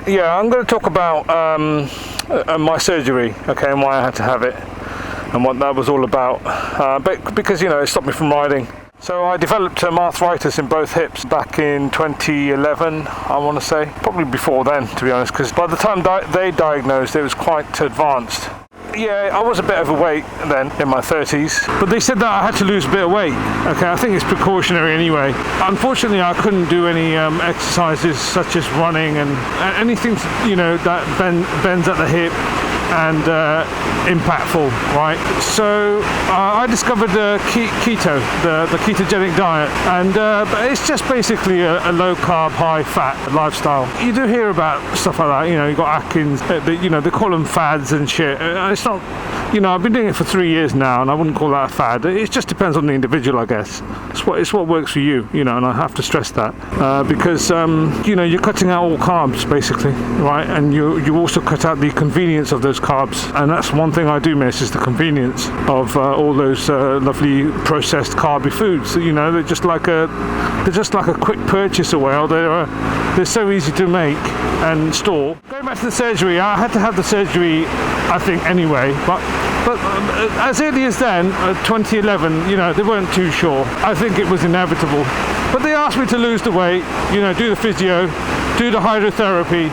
Yeah, I'm going to talk about my surgery, okay, and why I had to have it, and what that was all about. But because, you know, it stopped me from riding. So I developed arthritis in both hips back in 2011, I want to say. Probably before then, to be honest, because by the time they diagnosed, it was quite advanced. Yeah, I was a bit overweight then, in my 30s, but they said that I had to lose a bit of weight. Okay, I think it's precautionary anyway. Unfortunately, I couldn't do any exercises such as running and anything, you know, that bends at the hip and impactful, right? So I discovered keto, the ketogenic diet, and but it's just basically a low carb, high fat lifestyle. You do hear about stuff like that, you know. You got Atkins, you know, they call them fads and shit. It's not, you know, I've been doing it for 3 years now, and I wouldn't call that a fad. It just depends on the individual, I guess. It's what works for you, you know, and I have to stress that because you know, you're cutting out all carbs basically, right? And you also cut out the convenience of those carbs, and that's one thing I do miss, is the convenience of all those lovely processed carby foods. You know, they're just like a quick purchase away, or they're so easy to make and store. Going back to the surgery, I had to have the surgery, I think, anyway, but as early as then, 2011, you know, they weren't too sure. I think it was inevitable, but they asked me to lose the weight, you know, do the physio, do the hydrotherapy,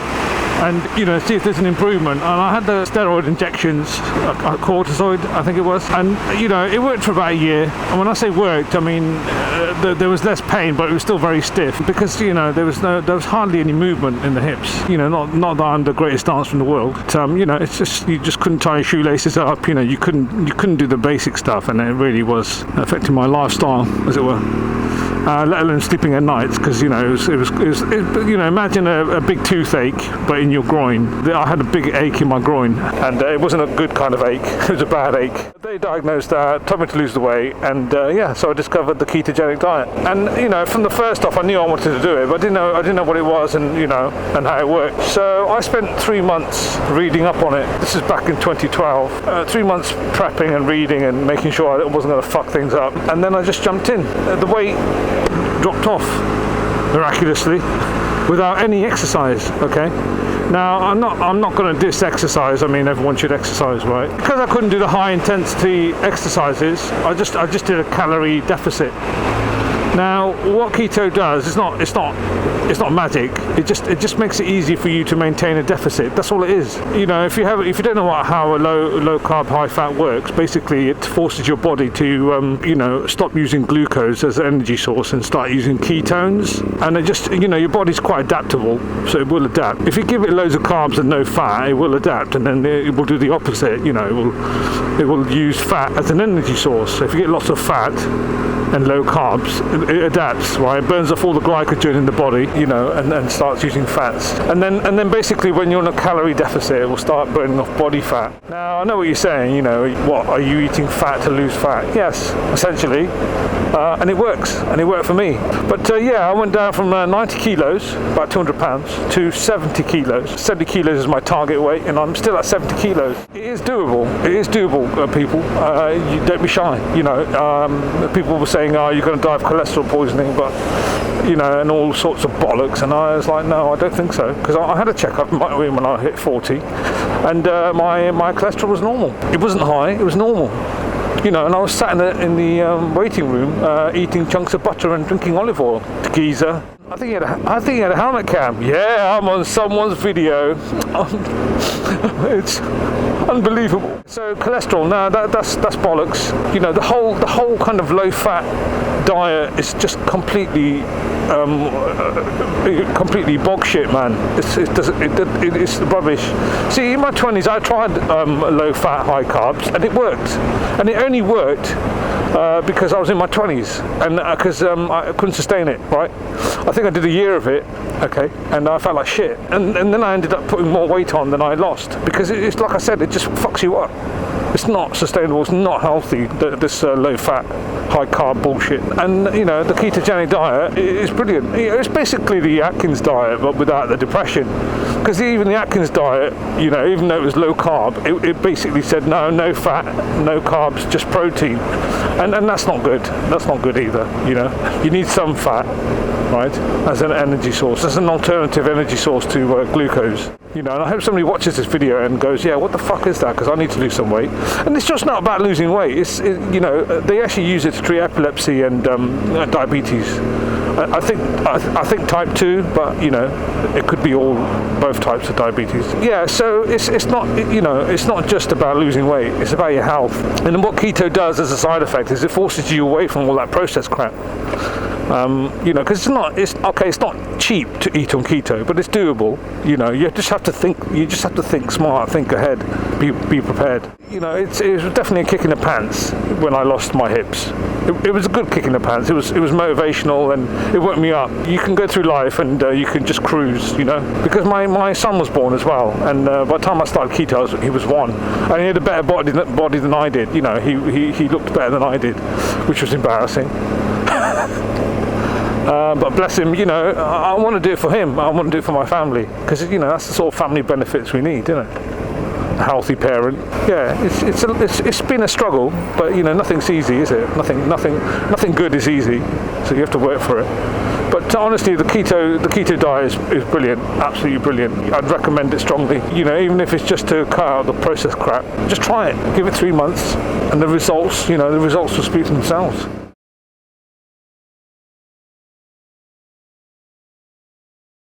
and, you know, see if there's an improvement. And I had the steroid injections, cortisoid, I think it was, and, you know, it worked for about a year. And when I say worked, I mean there was less pain, but it was still very stiff, because, you know, there was hardly any movement in the hips. You know, not that I'm the greatest dancer in the world, but, you know, it's just, you just couldn't tie your shoelaces up. You know, you couldn't do the basic stuff, and it really was affecting my lifestyle, as it were. Let alone sleeping at nights, because, you know, it was you know, imagine a big toothache but in your groin. I had a big ache in my groin, and it wasn't a good kind of ache. It was a bad ache. They diagnosed that, told me to lose the weight, and yeah, so I discovered the ketogenic diet. And, you know, from the first off, I knew I wanted to do it, but I didn't know what it was, and, you know, and how it worked. So I spent 3 months reading up on it. This is back in 2012. 3 months prepping and reading and making sure I wasn't going to fuck things up, and then I just jumped in. The weight dropped off miraculously without any exercise. Okay, now I'm not going to diss exercise. I mean, everyone should exercise, right? Because I couldn't do the high intensity exercises, I just did a calorie deficit. Now, what keto does, it's not magic. It just makes it easy for you to maintain a deficit. That's all it is. You know, if you don't know how a low carb, high fat works, basically it forces your body to you know, stop using glucose as an energy source and start using ketones. And it just, you know, your body's quite adaptable, so it will adapt. If you give it loads of carbs and no fat, it will adapt, and then it will do the opposite. You know, it will use fat as an energy source. So if you get lots of fat and low carbs, it adapts, right? It burns off all the glycogen in the body, you know, and starts using fats. And then basically when you're on a calorie deficit, it will start burning off body fat. Now, I know what you're saying, you know, what, are you eating fat to lose fat? Yes, essentially. And it works, and it worked for me. But yeah, I went down from 90 kilos, about 200 pounds, to 70 kilos. 70 kilos is my target weight, and I'm still at 70 kilos. It is doable. It is doable, people. You don't be shy, you know. People were saying, oh, you're going to die of cholesterol poisoning, but, you know, and all sorts of bollocks. And I was like, no, I don't think so, because I had a checkup when I hit 40, and my cholesterol was normal. It wasn't high, it was normal. You know, and I was sat in the waiting room eating chunks of butter and drinking olive oil. Geezer. I think he had a helmet cam. Yeah, I'm on someone's video. It's unbelievable. So cholesterol, now that's bollocks. You know, the whole kind of low fat diet is just completely bog shit, man. It's rubbish. See, in my 20s, I tried low fat, high carbs, and it worked. And it only worked because I was in my 20s, and because I couldn't sustain it, right? I think I did a year of it, okay, and I felt like shit. And then I ended up putting more weight on than I lost, because it's like I said, it just fucks you up. It's not sustainable, it's not healthy, this low fat, high carb bullshit. And, you know, the ketogenic diet is brilliant. You know, it's basically the Atkins diet, but without the depression. Because even the Atkins diet, you know, even though it was low carb, it basically said no fat, no carbs, just protein. And that's not good. That's not good either, you know. You need some fat. right, as an energy source, as an alternative energy source to glucose. You know, and I hope somebody watches this video and goes, yeah, what the fuck is that? Because I need to lose some weight. And it's just not about losing weight. You know, they actually use it to treat epilepsy and diabetes. I think type 2, but you know, it could be both types of diabetes. Yeah, so it's not, you know, it's not just about losing weight. It's about your health. And then what keto does as a side effect is it forces you away from all that processed crap. You know, because it's not cheap to eat on keto, but it's doable. You know, you just have to think. You just have to think smart, think ahead, be prepared. You know, it was definitely a kick in the pants when I lost my hips. It was a good kick in the pants. It was motivational and it woke me up. You can go through life and you can just cruise. You know, because my son was born as well, and by the time I started keto, he was 1, and he had a better body than I did. You know, he looked better than I did, which was embarrassing. But bless him, you know, I want to do it for him. I want to do it for my family, because you know that's the sort of family benefits we need, isn't it? A healthy parent. Yeah, it's been a struggle, but you know nothing's easy, is it? Nothing good is easy, so you have to work for it. But honestly, the keto diet is brilliant, absolutely brilliant. I'd recommend it strongly. You know, even if it's just to cut out the processed crap, just try it. Give it 3 months, and the results will speak for themselves.